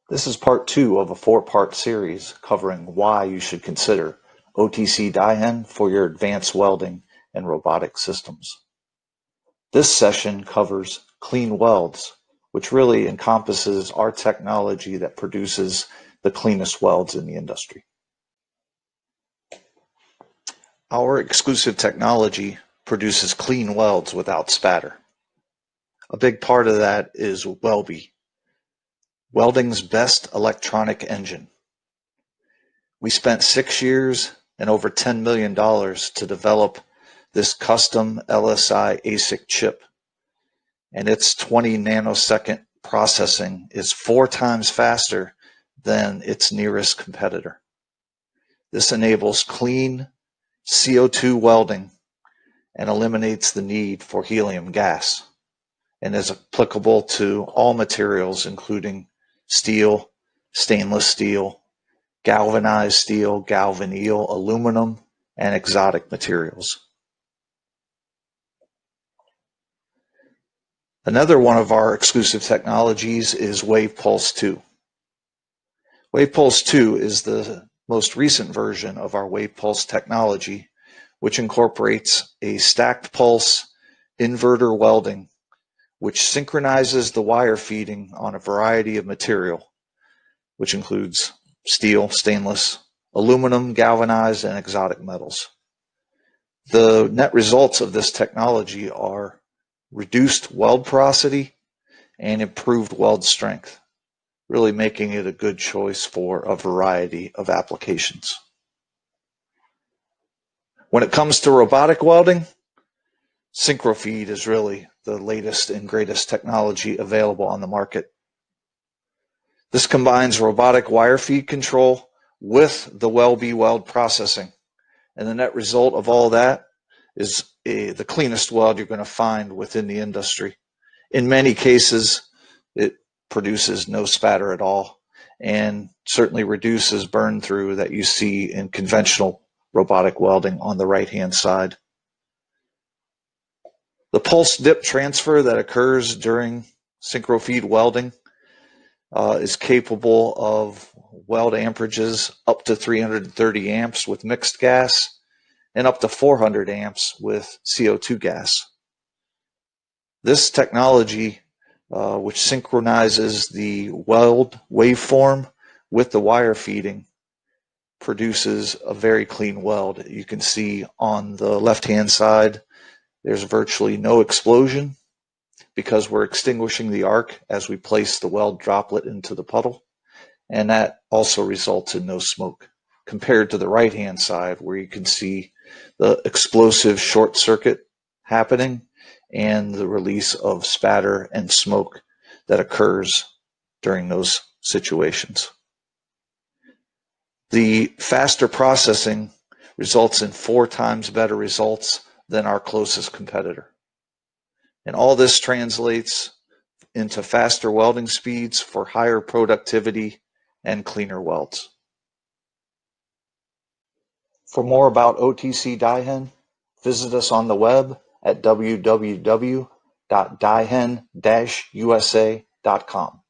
This is part 2 of a 4-part series covering why you should consider OTC DAIHEN for your advanced welding and robotic systems. This session covers clean welds, which really encompasses our technology that produces the cleanest welds in the industry. Our exclusive technology produces clean welds without spatter. A big part of that is Welby, welding's best electronic engine. We spent 6 years and over $10 million to develop this custom LSI ASIC chip, and its 20 nanosecond processing is 4 times faster than its nearest competitor. This enables clean CO2 welding and eliminates the need for helium gas, and is applicable to all materials including steel, stainless steel, galvanized steel, galvanneal, aluminum, and exotic materials. Another one of our exclusive technologies is WavePulse 2. WavePulse 2 is the most recent version of our WavePulse technology, which incorporates a stacked pulse inverter welding, which synchronizes the wire feeding on a variety of material, which includes steel, stainless, aluminum, galvanized, and exotic metals. The net results of this technology are reduced weld porosity and improved weld strength, really making it a good choice for a variety of applications. When it comes to robotic welding, SynchroFeed is really the latest and greatest technology available on the market. This combines robotic wire feed control with the Welby weld processing, and the net result of all that is the cleanest weld you're going to find within the industry. In many cases, it produces no spatter at all, and certainly reduces burn through that you see in conventional robotic welding on the right-hand side. The pulse dip transfer that occurs during SynchroFeed welding is capable of weld amperages up to 330 amps with mixed gas and up to 400 amps with CO2 gas. This technology, which synchronizes the weld waveform with the wire feeding, produces a very clean weld. You can see on the left-hand side, there's virtually no explosion because we're extinguishing the arc as we place the weld droplet into the puddle, and that also results in no smoke, compared to the right-hand side where you can see the explosive short circuit happening and the release of spatter and smoke that occurs during those situations. The faster processing results in 4 times better results than our closest competitor. And all this translates into faster welding speeds for higher productivity and cleaner welds. For more about OTC DAIHEN, visit us on the web at www.daihen-usa.com.